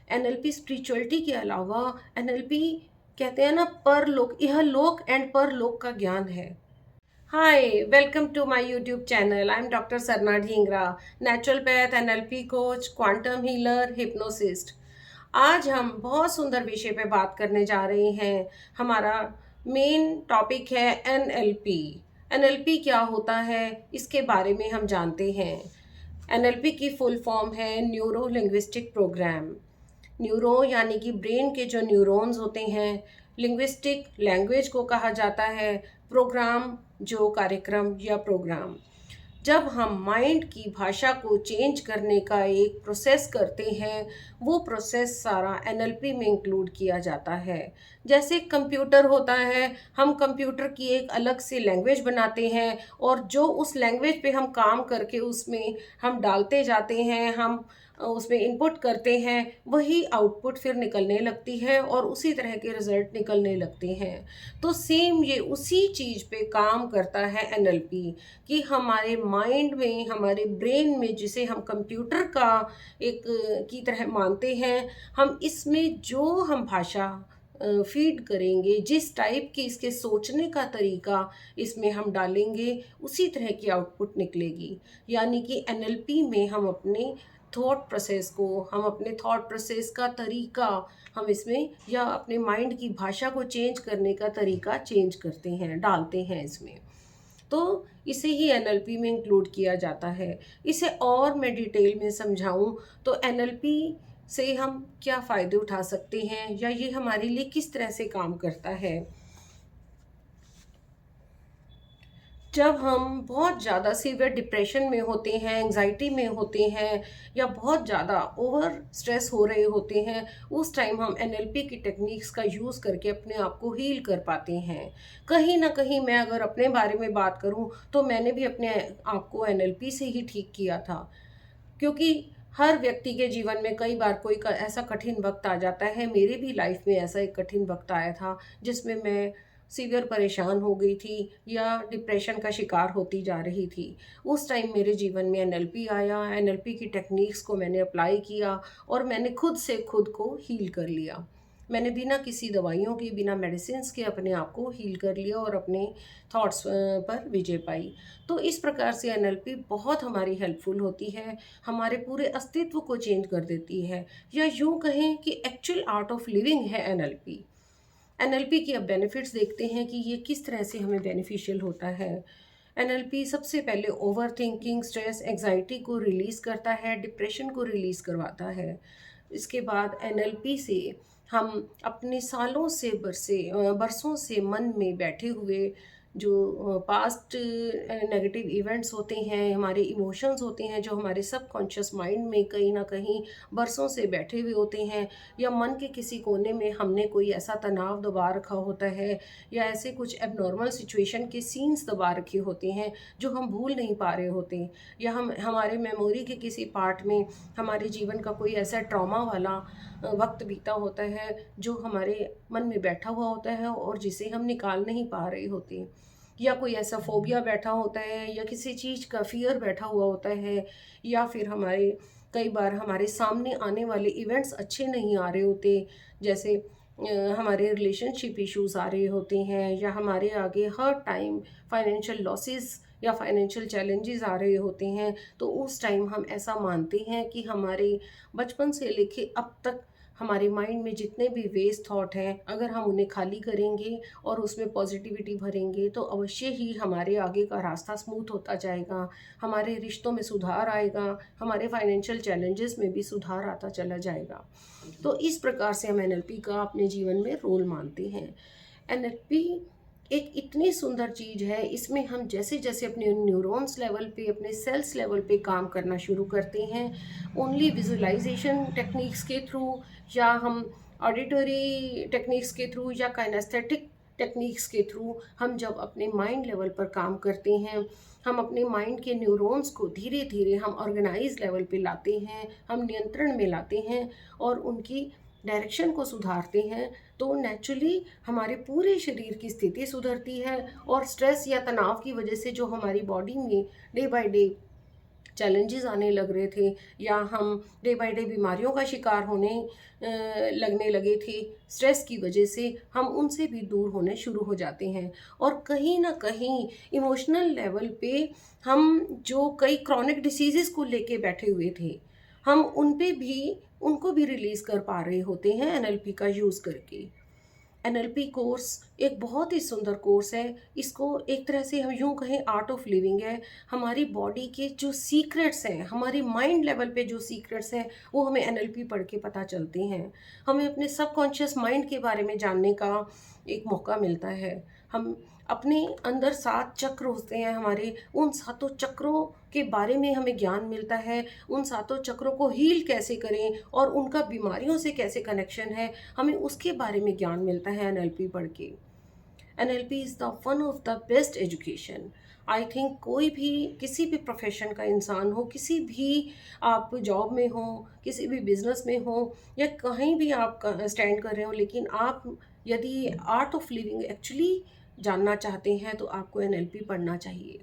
NLP spirituality के अलावा NLP कहते हैं ना परलोक, यह लोक एंड परलोक का ज्ञान है। Hi, welcome to my YouTube channel. I am doctor Sarna Dhingra, naturopath, NLP coach, quantum healer, hypnotist. आज हम बहुत सुंदर विषय पे बात करने जा रहे हैं। हमारा मेन टॉपिक है एनएलपी। एनएलपी क्या होता है, इसके बारे में हम जानते हैं। एनएलपी की फुल फॉर्म है न्यूरो लिंग्विस्टिक प्रोग्राम। न्यूरो यानी कि ब्रेन के जो न्यूरॉन्स होते हैं, लिंग्विस्टिक लैंग्वेज को कहा जाता है, प्रोग्राम जो कार्यक्रम या प्रोग्राम। जब हम माइंड की भाषा को चेंज करने का एक प्रोसेस करते हैं, वो प्रोसेस सारा एनएलपी में इंक्लूड किया जाता है। जैसे कंप्यूटर होता है, हम कंप्यूटर की एक अलग से लैंग्वेज बनाते हैं और जो उस लैंग्वेज पे हम काम करके उसमें हम डालते जाते हैं, हम उसमें इनपुट करते हैं, वही आउटपुट फिर निकलने लगती है और उसी तरह के रिजल्ट निकलने लगते हैं। तो सेम ये उसी चीज़ पे काम करता है एनएलपी, कि हमारे माइंड में, हमारे ब्रेन में, जिसे हम कंप्यूटर का एक की तरह मानते हैं, हम इसमें जो हम भाषा फीड करेंगे, जिस टाइप की इसके सोचने का तरीका इसमें हम डालेंगे, उसी तरह की आउटपुट निकलेगी। यानी कि एनएलपी में हम अपने थॉट प्रोसेस को, हम अपने थॉट प्रोसेस का तरीका हम इसमें, या अपने माइंड की भाषा को चेंज करने का तरीका चेंज करते हैं, डालते हैं इसमें। तो इसे ही एनएलपी में इंक्लूड किया जाता है। इसे और मैं डिटेल में समझाऊं तो एनएलपी से हम क्या फ़ायदे उठा सकते हैं, या ये हमारे लिए किस तरह से काम करता है। जब हम बहुत ज़्यादा सीवियर डिप्रेशन में होते हैं, एंजाइटी में होते हैं, या बहुत ज़्यादा ओवर स्ट्रेस हो रहे होते हैं, उस टाइम हम एनएलपी की टेक्निक्स का यूज़ करके अपने आप को हील कर पाते हैं। कहीं ना कहीं मैं अगर अपने बारे में बात करूं तो मैंने भी अपने आप को एनएलपी से ही ठीक किया था। क्योंकि हर व्यक्ति के जीवन में कई बार कोई ऐसा कठिन वक्त आ जाता है। मेरे भी लाइफ में ऐसा एक कठिन वक्त आया था जिसमें मैं सीवियर परेशान हो गई थी या डिप्रेशन का शिकार होती जा रही थी। उस टाइम मेरे जीवन में एनएलपी आया, एनएलपी की टेक्निक्स को मैंने अप्लाई किया और मैंने खुद से खुद को हील कर लिया। मैंने बिना किसी दवाइयों के, बिना मेडिसिन्स के अपने आप को हील कर लिया और अपने थॉट्स पर विजय पाई। तो इस प्रकार से एनएलपी बहुत हमारी हेल्पफुल होती है, हमारे पूरे अस्तित्व को चेंज कर देती है, या यूँ कहें कि एक्चुअल आर्ट ऑफ लिविंग है एनएलपी। एनएलपी की अब बेनिफिट्स देखते हैं कि ये किस तरह से हमें बेनिफिशियल होता है। एनएलपी सबसे पहले ओवर थिंकिंग, स्ट्रेस, एंग्जाइटी को रिलीज़ करता है, डिप्रेशन को रिलीज़ करवाता है। इसके बाद एनएलपी से हम अपने सालों से बरसों से मन में बैठे हुए जो पास्ट नेगेटिव इवेंट्स होते हैं, हमारे इमोशंस होते हैं, जो हमारे सबकॉन्शियस माइंड में कहीं ना कहीं बरसों से बैठे हुए होते हैं, या मन के किसी कोने में हमने कोई ऐसा तनाव दबा रखा होता है, या ऐसे कुछ एबनॉर्मल सिचुएशन के सीन्स दबा रखे होते हैं जो हम भूल नहीं पा रहे होते, या हम हमारे मेमोरी के किसी पार्ट में हमारे जीवन का कोई ऐसा ट्रॉमा वाला वक्त बीता होता है जो हमारे मन में बैठा हुआ होता है और जिसे हम निकाल नहीं पा रहे होते, या कोई ऐसा फोबिया बैठा होता है, या किसी चीज़ का फियर बैठा हुआ होता है, या फिर हमारे कई बार हमारे सामने आने वाले इवेंट्स अच्छे नहीं आ रहे होते। जैसे हमारे रिलेशनशिप इश्यूज आ रहे होते हैं, या हमारे आगे हर टाइम फाइनेंशियल लॉसेस या फाइनेंशियल चैलेंजेस आ रहे होते हैं। तो उस टाइम हम ऐसा मानते हैं कि हमारे बचपन से लेके अब तक हमारे माइंड में जितने भी वेस्ट थॉट हैं, अगर हम उन्हें खाली करेंगे और उसमें पॉजिटिविटी भरेंगे तो अवश्य ही हमारे आगे का रास्ता स्मूथ होता जाएगा, हमारे रिश्तों में सुधार आएगा, हमारे फाइनेंशियल चैलेंजेस में भी सुधार आता चला जाएगा। तो इस प्रकार से हम एनएलपी का अपने जीवन में रोल मानते हैं। एनएलपी एक इतनी सुंदर चीज़ है, इसमें हम जैसे जैसे अपने न्यूरॉन्स लेवल पे, अपने सेल्स लेवल पे काम करना शुरू करते हैं, ओनली विजुअलाइजेशन टेक्निक्स के थ्रू, या हम ऑडिटरी टेक्निक्स के थ्रू, या काइनेस्थेटिक टेक्निक्स के थ्रू, हम जब अपने माइंड लेवल पर काम करते हैं, हम अपने माइंड के न्यूरॉन्स को धीरे धीरे हम ऑर्गेनाइज लेवल पे लाते हैं, हम नियंत्रण में लाते हैं और उनकी डायरेक्शन को सुधारते हैं, तो नेचुरली हमारे पूरे शरीर की स्थिति सुधरती है और स्ट्रेस या तनाव की वजह से जो हमारी बॉडी में डे बाय डे चैलेंजेस आने लग रहे थे या हम डे बाय डे बीमारियों का शिकार होने लगने लगे थे, स्ट्रेस की वजह से हम उनसे भी दूर होने शुरू हो जाते हैं। और कहीं ना कहीं इमोशनल लेवल पे हम जो कई क्रॉनिक डिसीजेस को लेके बैठे हुए थे, हम उनको भी रिलीज़ कर पा रहे होते हैं एनएलपी का यूज़ करके। एनएलपी कोर्स एक बहुत ही सुंदर कोर्स है। इसको एक तरह से हम यूं कहें आर्ट ऑफ लिविंग है। हमारी बॉडी के जो सीक्रेट्स हैं, हमारी माइंड लेवल पे जो सीक्रेट्स हैं, वो हमें एनएलपी पढ़ के पता चलते हैं। हमें अपने सबकॉन्शियस माइंड के बारे में जानने का एक मौका मिलता है। हम अपने अंदर 7 चक्र होते हैं हमारे, उन 7 चक्रों के बारे में हमें ज्ञान मिलता है। उन 7 चक्रों को हील कैसे करें और उनका बीमारियों से कैसे कनेक्शन है, हमें उसके बारे में ज्ञान मिलता है एनएलपी पढ़ के। NLP is the one of the best education. I think कोई भी किसी भी प्रोफेशन का इंसान हो, किसी भी आप जॉब में हो, किसी भी बिजनेस में हो या कहीं भी आप स्टैंड कर रहे हो, लेकिन आप यदि आर्ट ऑफ लिविंग एक्चुअली जानना चाहते हैं तो आपको एनएलपी पढ़ना चाहिए।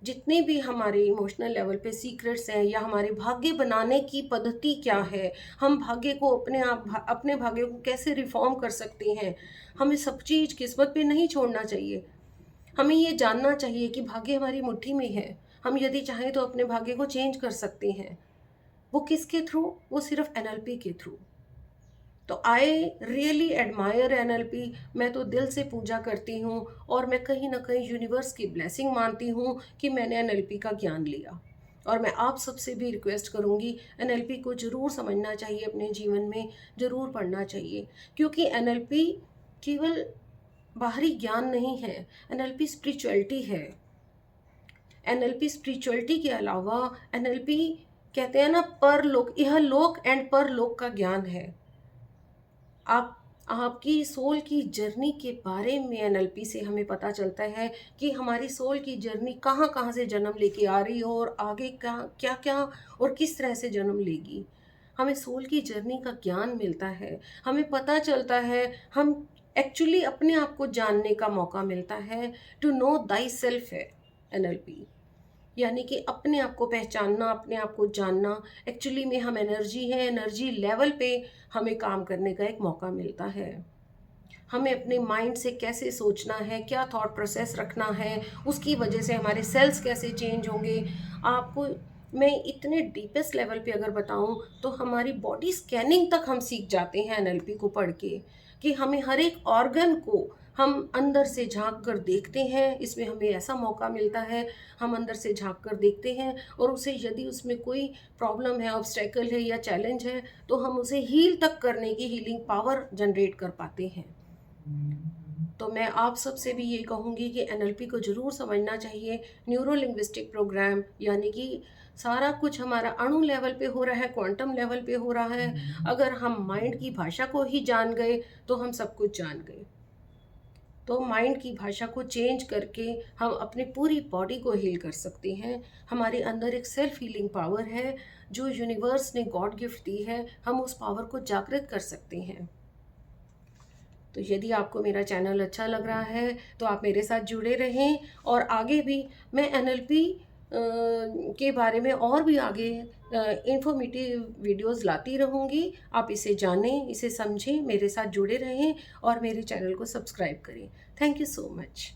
जितने भी हमारे इमोशनल लेवल पे सीक्रेट्स हैं या हमारे भाग्य बनाने की पद्धति क्या है, हम भाग्य को अपने भाग्य को कैसे रिफॉर्म कर सकते हैं, हमें सब चीज़ किस्मत पे नहीं छोड़ना चाहिए। हमें ये जानना चाहिए कि भाग्य हमारी मुट्ठी में है। हम यदि चाहें तो अपने भाग्य को चेंज कर सकते हैं। वो किसके थ्रू? वो सिर्फ एनएलपी के थ्रू। तो आई रियली एडमायर एनएलपी। मैं तो दिल से पूजा करती हूँ और मैं कहीं ना कहीं यूनिवर्स की ब्लेसिंग मानती हूँ कि मैंने एनएलपी का ज्ञान लिया। और मैं आप सबसे भी रिक्वेस्ट करूँगी, एनएलपी को ज़रूर समझना चाहिए, अपने जीवन में ज़रूर पढ़ना चाहिए। क्योंकि एनएलपी केवल बाहरी ज्ञान नहीं है, एनएलपी स्पिरिचुअलिटी है। एनएलपी स्पिरिचुअलिटी के अलावा एनएलपी कहते हैं ना, परलोक, यह लोक एंड परलोक का ज्ञान है। आपकी सोल की जर्नी के बारे में एनएलपी से हमें पता चलता है कि हमारी सोल की जर्नी कहाँ कहाँ से जन्म लेके आ रही हो और आगे क्या क्या और किस तरह से जन्म लेगी। हमें सोल की जर्नी का ज्ञान मिलता है, हमें पता चलता है, हम एक्चुअली अपने आप को जानने का मौका मिलता है। टू नो दाई सेल्फ है एनएलपी, यानी कि अपने आप को पहचानना, अपने आप को जानना। एक्चुअली में हम एनर्जी है, एनर्जी लेवल पे हमें काम करने का एक मौका मिलता है। हमें अपने माइंड से कैसे सोचना है, क्या थॉट प्रोसेस रखना है, उसकी वजह से हमारे सेल्स कैसे चेंज होंगे। आपको मैं इतने डीपेस्ट लेवल पे अगर बताऊं तो हमारी बॉडी स्कैनिंग तक हम सीख जाते हैं एनएलपी को पढ़ के, कि हमें हर एक ऑर्गन को हम अंदर से झांक कर देखते हैं। इसमें हमें ऐसा मौका मिलता है, हम अंदर से झांक कर देखते हैं और उसे यदि उसमें कोई प्रॉब्लम है, ऑब्स्टेकल है या चैलेंज है, तो हम उसे हील तक करने की हीलिंग पावर जनरेट कर पाते हैं। तो मैं आप सबसे भी ये कहूँगी कि एनएलपी को ज़रूर समझना चाहिए। न्यूरो लिंग्विस्टिक प्रोग्राम, यानी कि सारा कुछ हमारा अणु लेवल पे हो रहा है, क्वांटम लेवल पे हो रहा है। अगर हम माइंड की भाषा को ही जान गए तो हम सब कुछ जान गए। तो माइंड की भाषा को चेंज करके हम अपनी पूरी बॉडी को हील कर सकते हैं। हमारे अंदर एक सेल्फ हीलिंग पावर है जो यूनिवर्स ने गॉड गिफ्ट दी है, हम उस पावर को जागृत कर सकते हैं। तो यदि आपको मेरा चैनल अच्छा लग रहा है तो आप मेरे साथ जुड़े रहें और आगे भी मैं एनएलपी के बारे में और भी आगे इंफॉर्मेटिव वीडियोस लाती रहूँगी। आप इसे जानें, इसे समझें, मेरे साथ जुड़े रहें और मेरे चैनल को सब्सक्राइब करें। Thank you so much.